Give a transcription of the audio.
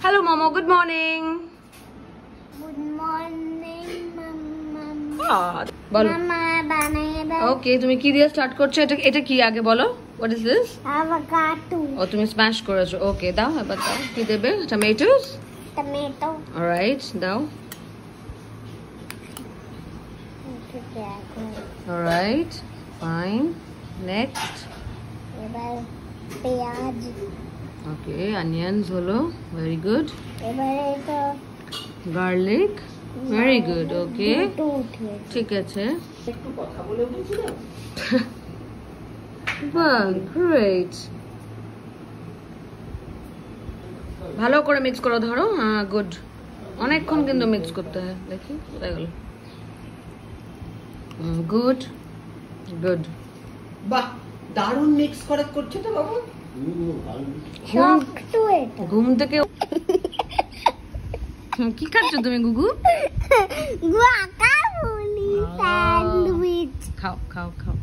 Hello momo, good morning. Good morning বলো। মামা বানাবে। ওকে, তুমি কি দিয়ে স্টার্ট করছো? এটা কি আগে বলো? What is this? অ্যাভোকাডো। ও তুমি স্ম্যাশ করেছো। ওকে, দাও এবার দাও। কি দেবে? টমেটোস? টমেটো। অলরাইট, দাও। Alright, fine. নেক্সট। এবার পেঁয়াজ। ওকে, অনিয়নস হলো। Very good. এবারে তো গার্লিক। Very good. ওকে, দুটো উঠে। ঠিক আছে। একটু কথা বলে উঠেছিলাম। বাহ, গ্রেট। ভালো করে মিক্স করো, ধরো। হ্যাঁ, গুড। অনেকক্ষণ কিন্তু মিক্স করতে হয়। দেখি কোথায় গেল। Good good. বাহ, দারুণ মিক্স করে করছে তো বাবা। শক্ত এটা। ঘুম থেকে কি খাচ্ছ তুমি গুগু? গুয়াকামোলি স্যান্ডউইচ। খাও খাও খাও।